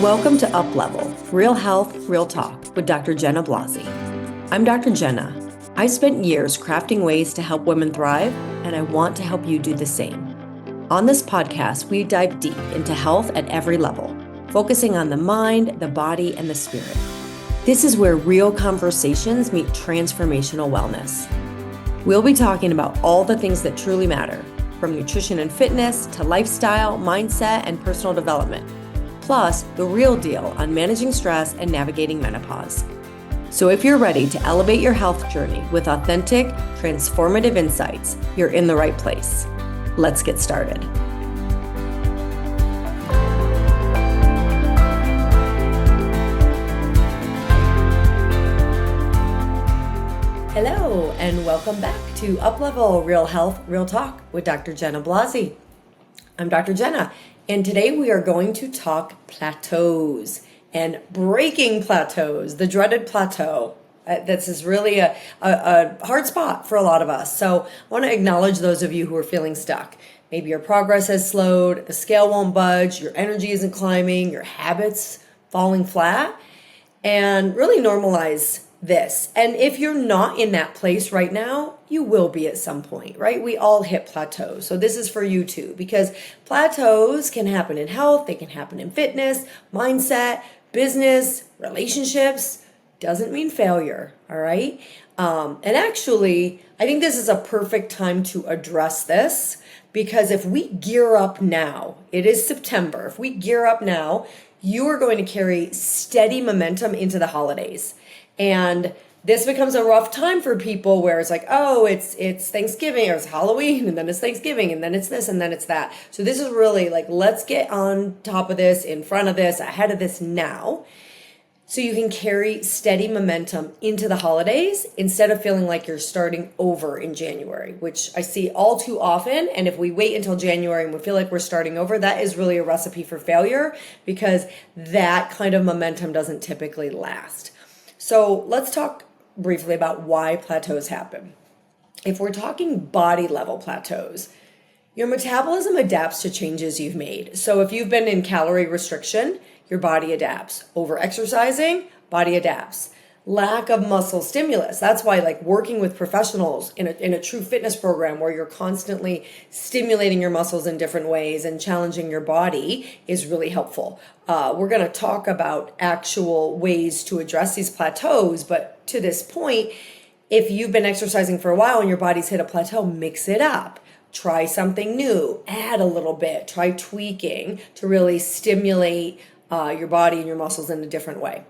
Welcome to UPLEVEL, Real Health, Real Talk with Dr. Jenna Blasi. I'm Dr. Jenna. I spent years crafting ways to help women thrive, and I want to help you do the same. On this podcast, we dive deep into health at every level, focusing on the mind, the body, and the spirit. This is where real conversations meet transformational wellness. We'll be talking about all the things that truly matter, from nutrition and fitness to lifestyle, mindset, and personal development. Plus, the real deal on managing stress and navigating menopause. So if you're ready to elevate your health journey with authentic, transformative insights, you're in the right place. Let's get started. Hello, and welcome back to UPLEVEL, Real Health, Real Talk with Dr. Jenna Blasi. I'm Dr. Jenna. And today we are going to talk plateaus and breaking plateaus, the dreaded plateau. This is really a hard spot for a lot of us. So I want to acknowledge those of you who are feeling stuck. Maybe your progress has slowed, the scale won't budge, your energy isn't climbing, your habits falling flat, and really normalize this. And if you're not in that place right now, you will be at some point, right? We all hit plateaus. So this is for you too, because plateaus can happen in health, they can happen in fitness, mindset, business, relationships. Doesn't mean failure, all right? And actually, I think this is a perfect time to address this, because if we gear up now, it is September, if we gear up now, you are going to carry steady momentum into the holidays. And this becomes a rough time for people where it's like, oh, it's Thanksgiving or it's Halloween, and then it's Thanksgiving, and then it's this, and then it's that. So this is really like, let's get on top of this, in front of this, ahead of this now, so you can carry steady momentum into the holidays instead of feeling like you're starting over in January, which I see all too often. And if we wait until January and we feel like we're starting over, that is really a recipe for failure, because that kind of momentum doesn't typically last. So let's talk briefly about why plateaus happen. If we're talking body level plateaus, your metabolism adapts to changes you've made. So if you've been in calorie restriction, your body adapts. Over exercising, body adapts. Lack of muscle stimulus. That's why, like, working with professionals in a true fitness program where you're constantly stimulating your muscles in different ways and challenging your body is really helpful. We're going to talk about actual ways to address these plateaus, but to this point, if you've been exercising for a while and your body's hit a plateau, mix it up. Try something new, add a little bit, try tweaking to really stimulate your body and your muscles in a different way.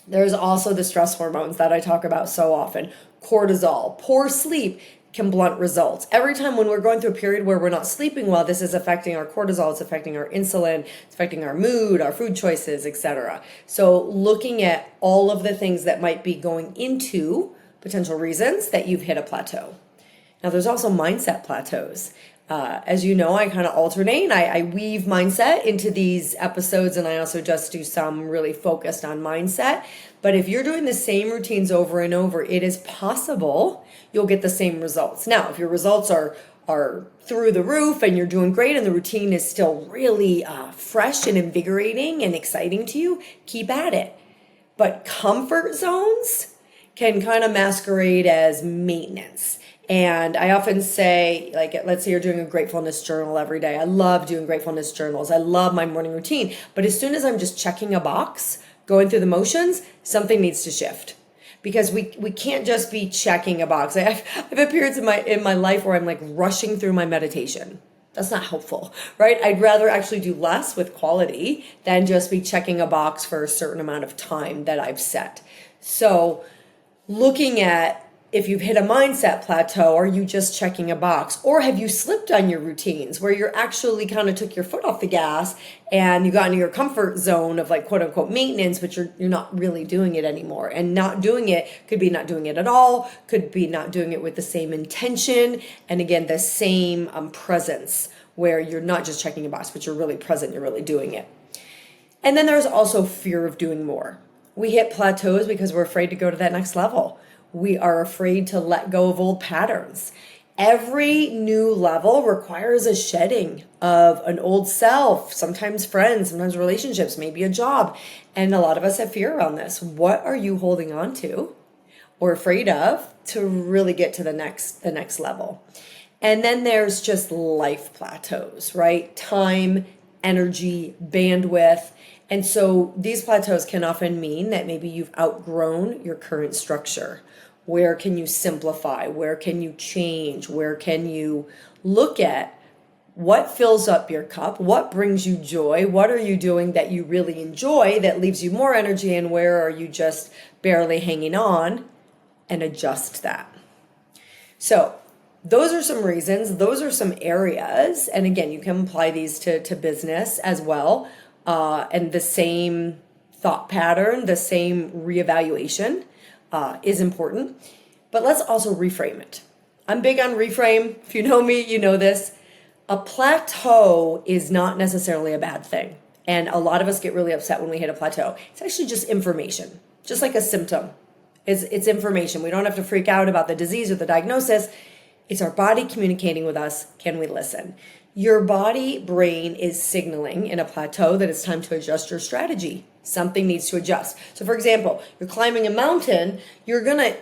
There's also the stress hormones that I talk about so often. Cortisol, poor sleep can blunt results. Every time when we're going through a period where we're not sleeping well, this is affecting our cortisol, it's affecting our insulin, it's affecting our mood, our food choices, etc. So looking at all of the things that might be going into potential reasons that you've hit a plateau. Now there's also mindset plateaus. As you know, I kind of alternate. I weave mindset into these episodes, and I also just do some really focused on mindset. But if you're doing the same routines over and over, it is possible you'll get the same results. Now, if your results are through the roof and you're doing great and the routine is still really fresh and invigorating and exciting to you, keep at it. But comfort zones can kind of masquerade as maintenance. And I often say, like, let's say you're doing a gratefulness journal every day. I love doing gratefulness journals. I love my morning routine. But as soon as I'm just checking a box, going through the motions, something needs to shift. Because we can't just be checking a box. I've had periods in my life where I'm like rushing through my meditation. That's not helpful, right? I'd rather actually do less with quality than just be checking a box for a certain amount of time that I've set. So looking at, if you've hit a mindset plateau, are you just checking a box? Or have you slipped on your routines where you're actually kind of took your foot off the gas and you got into your comfort zone of, like, quote unquote maintenance, but you're not really doing it anymore. And not doing it could be not doing it at all, could be not doing it with the same intention. And again, the same presence where you're not just checking a box, but you're really present, you're really doing it. And then there's also fear of doing more. We hit plateaus because we're afraid to go to that next level. We are afraid to let go of old patterns. Every new level requires a shedding of an old self, sometimes friends, sometimes relationships, maybe a job. And a lot of us have fear around this. What are you holding on to or afraid of to really get to the next level? And then there's just life plateaus, right? Time, energy, bandwidth. And so these plateaus can often mean that maybe you've outgrown your current structure. Where can you simplify? Where can you change? Where can you look at what fills up your cup? What brings you joy? What are you doing that you really enjoy that leaves you more energy? And where are you just barely hanging on? And adjust that. So those are some reasons. Those are some areas. And again, you can apply these to business as well. And the same thought pattern, the same reevaluation is important. But let's also reframe it. I'm big on reframe. If you know me, you know this. A plateau is not necessarily a bad thing. And a lot of us get really upset when we hit a plateau. It's actually just information, just like a symptom. It's information. We don't have to freak out about the disease or the diagnosis. It's our body communicating with us. Can we listen? Your body brain is signaling in a plateau that it's time to adjust your strategy. Something needs to adjust. So for example, you're climbing a mountain, you're going to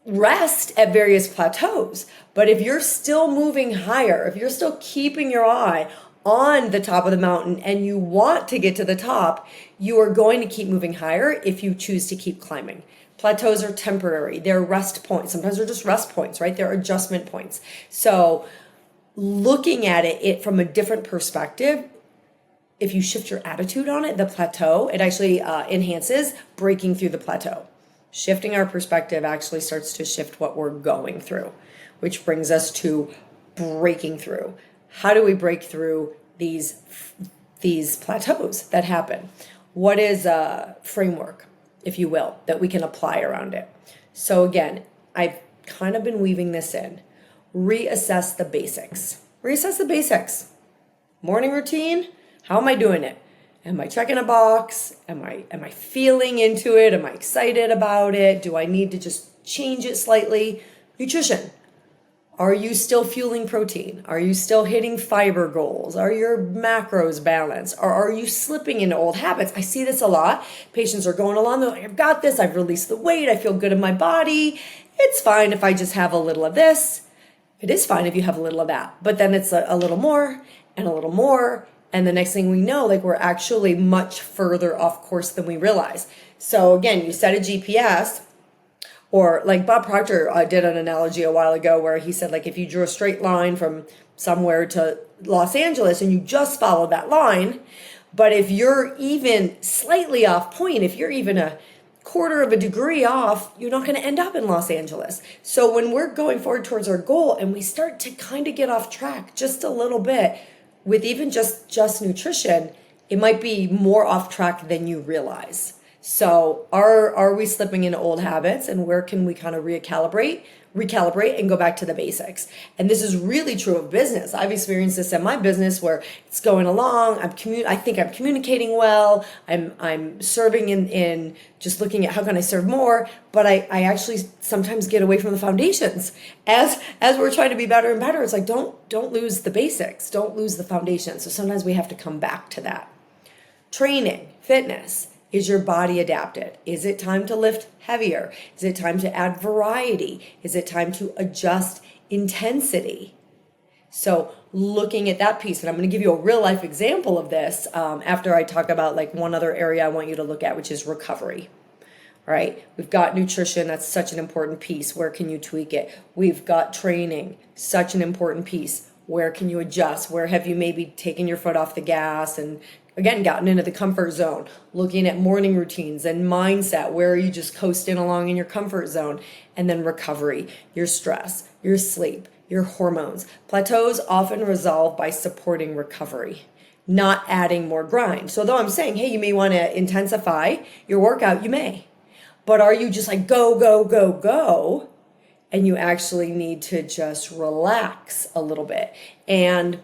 rest at various plateaus. But if you're still moving higher, if you're still keeping your eye on the top of the mountain and you want to get to the top, you are going to keep moving higher if you choose to keep climbing. Plateaus are temporary. They're rest points. Sometimes they're just rest points, right? They're adjustment points. So looking at it from a different perspective, if you shift your attitude on it, the plateau, it actually enhances breaking through the plateau. Shifting our perspective actually starts to shift what we're going through, which brings us to breaking through. How do we break through these plateaus that happen? What is a framework, if you will, that we can apply around it? So again, I've kind of been weaving this in. Reassess the basics. Reassess the basics. Morning routine. How am I doing it? Am I checking a box? Am I feeling into it? Am I excited about it? Do I need to just change it slightly? Nutrition. Are you still fueling protein? Are you still hitting fiber goals? Are your macros balanced? Or are you slipping into old habits? I see this a lot. Patients are going along, they're like, I've got this, I've released the weight, I feel good in my body. It's fine if I just have a little of this. It is fine if you have a little of that. But then it's a little more and a little more. And the next thing we know, like we're actually much further off course than we realize. So again, you set a GPS. Or like Bob Proctor did an analogy a while ago where he said, like, if you drew a straight line from somewhere to Los Angeles and you just follow that line, but if you're even slightly off point, if you're even a quarter of a degree off, you're not going to end up in Los Angeles. So when we're going forward towards our goal and we start to kind of get off track just a little bit with even just nutrition, it might be more off track than you realize. So are we slipping into old habits, and where can we kind of recalibrate and go back to the basics? And this is really true of business. I've experienced this in my business where it's going along. I think I'm communicating well. I'm serving in just looking at how can I serve more, but I actually sometimes get away from the foundations as we're trying to be better and better. It's like, don't lose the basics. Don't lose the foundation. So sometimes we have to come back to that. Training, fitness. Is your body adapted? Is it time to lift heavier? Is it time to add variety? Is it time to adjust intensity? So looking at that piece, and I'm going to give you a real life example of this after I talk about like one other area I want you to look at, which is recovery. Right? We've got nutrition. That's such an important piece. Where can you tweak it? We've got training. Such an important piece. Where can you adjust? Where have you maybe taken your foot off the gas and again, gotten into the comfort zone, looking at morning routines and mindset. Where are you just coasting along in your comfort zone? And then recovery, your stress, your sleep, your hormones. Plateaus often resolve by supporting recovery, not adding more grind. So though I'm saying, hey, you may want to intensify your workout, you may. But are you just like go, go, go, go? And you actually need to just relax a little bit. And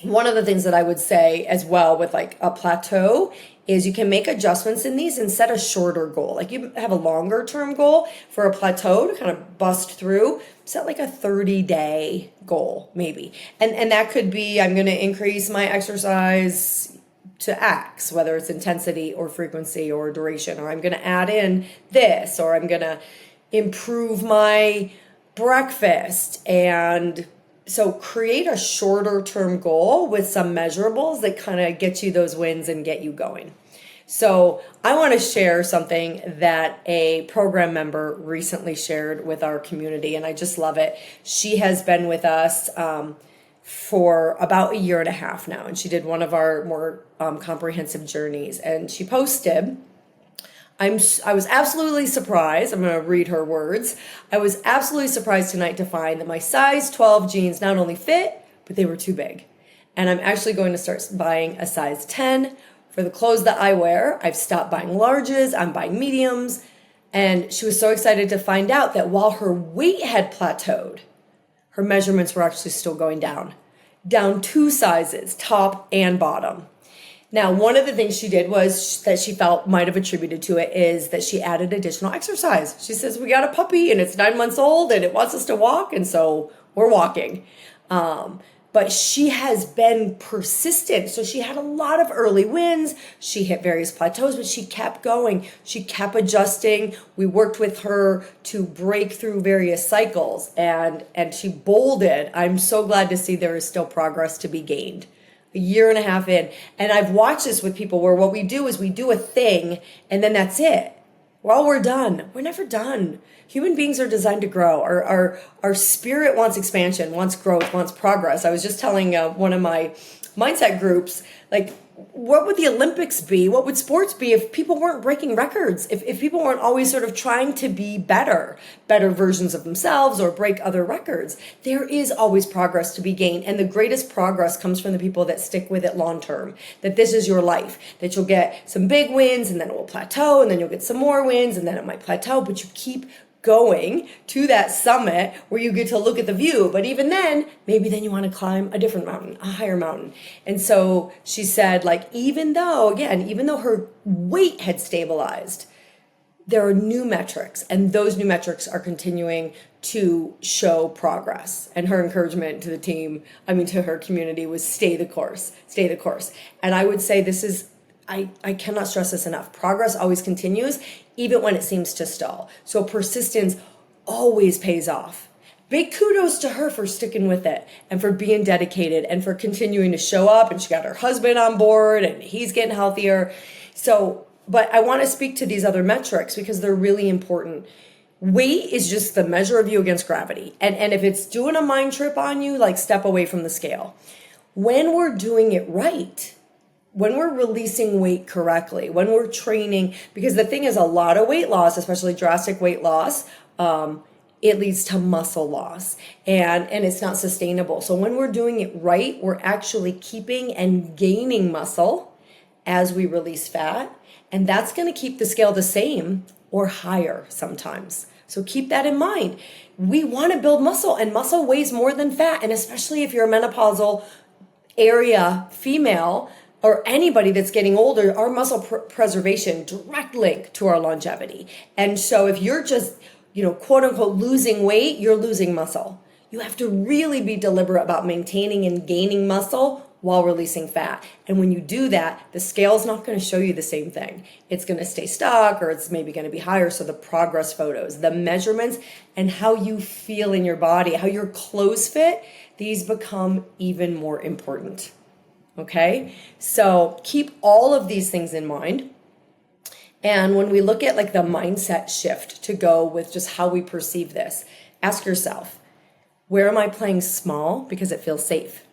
one of the things that I would say as well with like a plateau is you can make adjustments in these and set a shorter goal. Like you have a longer term goal for a plateau to kind of bust through, set like a 30-day goal maybe. And that could be, I'm going to increase my exercise to X, whether it's intensity or frequency or duration, or I'm going to add in this, or I'm going to improve my breakfast. And so create a shorter term goal with some measurables that kind of get you those wins and get you going. So I want to share something that a program member recently shared with our community, and I just love it. She has been with us for about a year and a half now, and she did one of our more comprehensive journeys, and she posted, I was absolutely surprised. I'm going to read her words. I was absolutely surprised tonight to find that my size 12 jeans not only fit, but they were too big. And I'm actually going to start buying a size 10 for the clothes that I wear. I've stopped buying larges. I'm buying mediums. And she was so excited to find out that while her weight had plateaued, her measurements were actually still going down 2 sizes, top and bottom. Now, one of the things she did was that she felt might have attributed to it is that she added additional exercise. She says, we got a puppy and it's 9 months old and it wants us to walk. And so we're walking. But she has been persistent. So she had a lot of early wins. She hit various plateaus, but she kept going. She kept adjusting. We worked with her to break through various cycles and she bolded. I'm so glad to see there is still progress to be gained. A year and a half in. And I've watched this with people where what we do is we do a thing and then that's it. Well, we're done. We're never done. Human beings are designed to grow. Our spirit wants expansion, wants growth, wants progress. I was just telling one of my mindset groups, like, what would the Olympics be? What would sports be if people weren't breaking records? If people weren't always sort of trying to be better versions of themselves or break other records? There is always progress to be gained. And the greatest progress comes from the people that stick with it long term, that this is your life, that you'll get some big wins and then it will plateau and then you'll get some more wins and then it might plateau, but you keep going to that summit where you get to look at the view. But even then, maybe then you want to climb a different mountain, a higher mountain. And so she said, like, even though her weight had stabilized, there are new metrics, and those new metrics are continuing to show progress. And her encouragement to the team, to her community, was stay the course. And I would say this is, I cannot stress this enough. Progress always continues, even when it seems to stall. So persistence always pays off. Big kudos to her for sticking with it and for being dedicated and for continuing to show up. And she got her husband on board and he's getting healthier. So, but I want to speak to these other metrics because they're really important. Weight is just the measure of you against gravity. And if it's doing a mind trip on you, like, step away from the scale. When we're doing it right, when we're releasing weight correctly, when we're training, because the thing is, a lot of weight loss, especially drastic weight loss, it leads to muscle loss and it's not sustainable. So when we're doing it right, we're actually keeping and gaining muscle as we release fat. And that's going to keep the scale the same or higher sometimes. So keep that in mind. We want to build muscle, and muscle weighs more than fat. And especially if you're a menopausal area female, or anybody that's getting older, our muscle preservation, direct link to our longevity. And so if you're just, quote unquote, losing weight, you're losing muscle. You have to really be deliberate about maintaining and gaining muscle while releasing fat. And when you do that, the scale's not going to show you the same thing. It's going to stay stuck, or it's maybe going to be higher. So the progress photos, the measurements, and how you feel in your body, how your clothes fit, these become even more important. Okay, so keep all of these things in mind. And when we look at like the mindset shift to go with just how we perceive this, ask yourself, where am I playing small because it feels safe?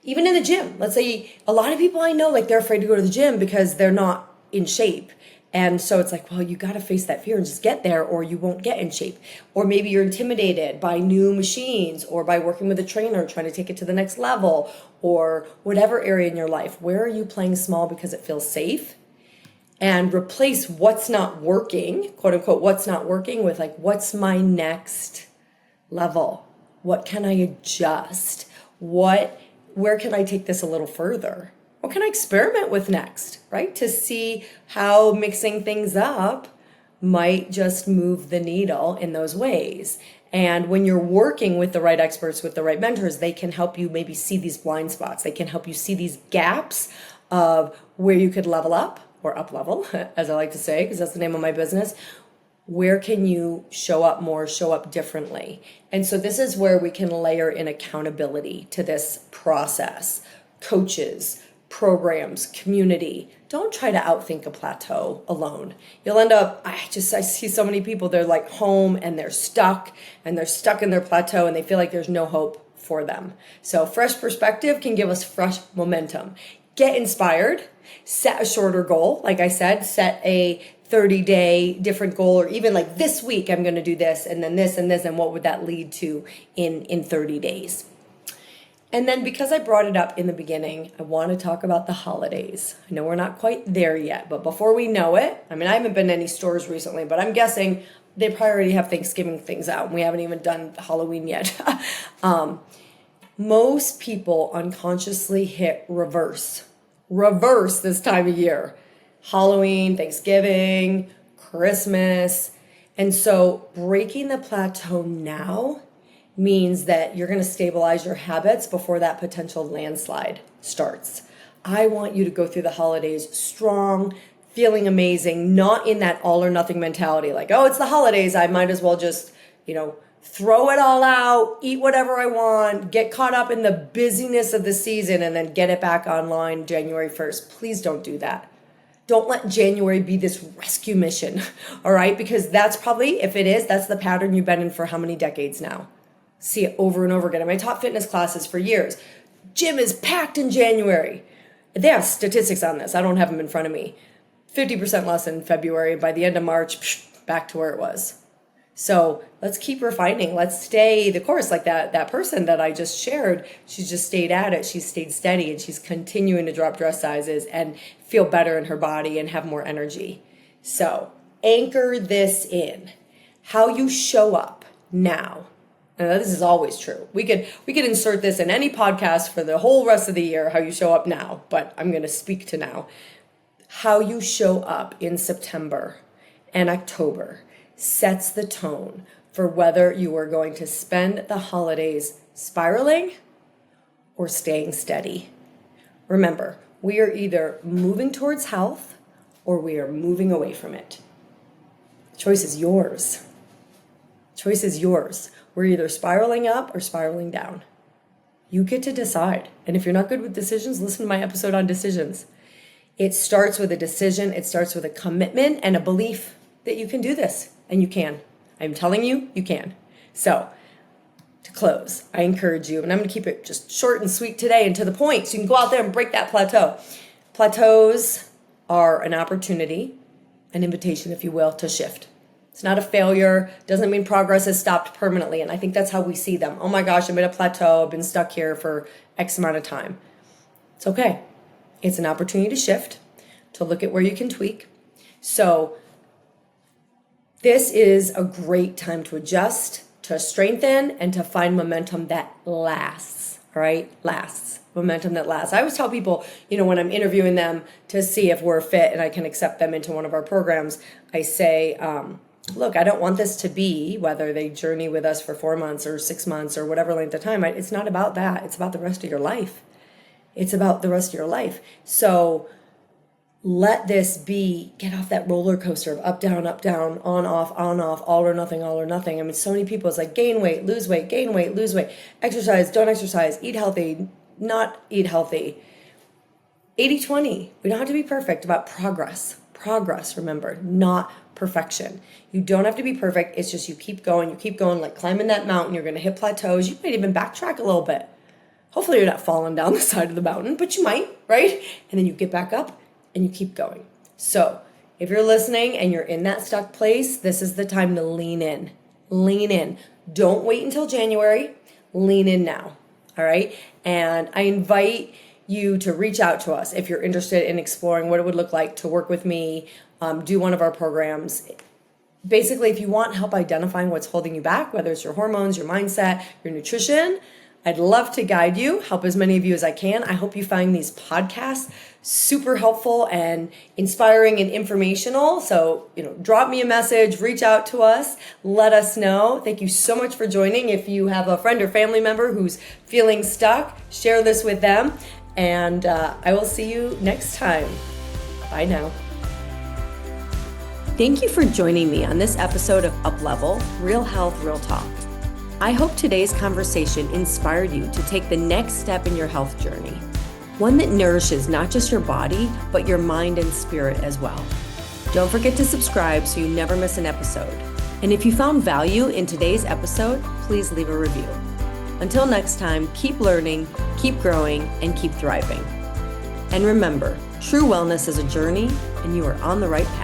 Even in the gym, let's say a lot of people I know, like, they're afraid to go to the gym because they're not in shape. And so it's like, well, you got to face that fear and just get there, or you won't get in shape. Or maybe you're intimidated by new machines, or by working with a trainer, trying to take it to the next level, or whatever area in your life. Where are you playing small because it feels safe? And replace what's not working, quote unquote, what's not working, with like, what's my next level? What can I adjust? What where can I take this a little further? What can I experiment with next, right? To see how mixing things up might just move the needle in those ways. And when you're working with the right experts, with the right mentors, they can help you maybe see these blind spots. They can help you see these gaps of where you could level up or up level, as I like to say, because that's the name of my business. Where can you show up more, show up differently? And so this is where we can layer in accountability to this process. Coaches, programs, community. Don't try to outthink a plateau alone. You'll end up, I see so many people, they're like home and they're stuck in their plateau and they feel like there's no hope for them. So fresh perspective can give us fresh momentum. Get inspired, set a shorter goal. Like I said, set a 30-day different goal, or even like this week I'm going to do this and then this and this, and what would that lead to in 30 days. And then because I brought it up in the beginning, I want to talk about the holidays. I know we're not quite there yet, but before we know it, I haven't been to any stores recently, but I'm guessing they probably already have Thanksgiving things out and we haven't even done Halloween yet. Most people unconsciously hit reverse this time of year. Halloween, Thanksgiving, Christmas. And so breaking the plateau now means that you're going to stabilize your habits before that potential landslide starts. I want you to go through the holidays strong, feeling amazing, not in that all or nothing mentality. Like, oh, it's the holidays, I might as well just, throw it all out, eat whatever I want, get caught up in the busyness of the season, and then get it back online January 1st. Please don't do that. Don't let January be this rescue mission, all right? Because that's probably, if it is, that's the pattern you've been in for how many decades now? See it over and over again. In my top fitness classes for years, gym is packed in January. They have statistics on this. I don't have them in front of me. 50% less in February. By the end of March, back to where it was. So let's keep refining. Let's stay the course. Like that person that I just shared, she's just stayed at it. She's stayed steady and she's continuing to drop dress sizes and feel better in her body and have more energy. So anchor this in. How you show up now. And this is always true. We could insert this in any podcast for the whole rest of the year, how you show up now, but I'm going to speak to now. How you show up in September and October sets the tone for whether you are going to spend the holidays spiraling or staying steady. Remember, we are either moving towards health or we are moving away from it. Choice is yours. Choice is yours. We're either spiraling up or spiraling down. You get to decide. And if you're not good with decisions, listen to my episode on decisions. It starts with a decision. It starts with a commitment and a belief that you can do this. And you can. I'm telling you, you can. So, to close, I encourage you, and I'm going to keep it just short and sweet today and to the point so you can go out there and break that plateau. Plateaus are an opportunity, an invitation, if you will, to shift. It's not a failure. Doesn't mean progress has stopped permanently. And I think that's how we see them. Oh my gosh, I'm at a plateau. I've been stuck here for X amount of time. It's okay. It's an opportunity to shift, to look at where you can tweak. So this is a great time to adjust, to strengthen, and to find momentum that lasts, all right? Lasts. Momentum that lasts. I always tell people, when I'm interviewing them to see if we're fit and I can accept them into one of our programs, I say, look, I don't want this to be whether they journey with us for 4 months or 6 months or whatever length of time. It's not about that. It's about the rest of your life. It's about the rest of your life. So let this be, get off that roller coaster of up, down, on, off, all or nothing, all or nothing. So many people, it's like gain weight, lose weight, exercise, don't exercise, eat healthy, not eat healthy. 80-20. We don't have to be perfect, about progress. Progress, remember, not perfection. You don't have to be perfect. It's just you keep going, like climbing that mountain. You're going to hit plateaus. You might even backtrack a little bit. Hopefully you're not falling down the side of the mountain, but you might, right? And then you get back up and you keep going. So if you're listening and you're in that stuck place, this is the time to lean in. Lean in. Don't wait until January. Lean in now. All right. And I invite you to reach out to us if you're interested in exploring what it would look like to work with me, do one of our programs. Basically, if you want help identifying what's holding you back, whether it's your hormones, your mindset, your nutrition, I'd love to guide you, help as many of you as I can. I hope you find these podcasts super helpful and inspiring and informational. So, drop me a message, reach out to us, let us know. Thank you so much for joining. If you have a friend or family member who's feeling stuck, share this with them. And I will see you next time. Bye now. Thank you for joining me on this episode of UPLEVEL, Real Health, Real Talk. I hope today's conversation inspired you to take the next step in your health journey, one that nourishes not just your body, but your mind and spirit as well. Don't forget to subscribe so you never miss an episode. And if you found value in today's episode, please leave a review. Until next time, keep learning, keep growing, and keep thriving. And remember, true wellness is a journey, and you are on the right path.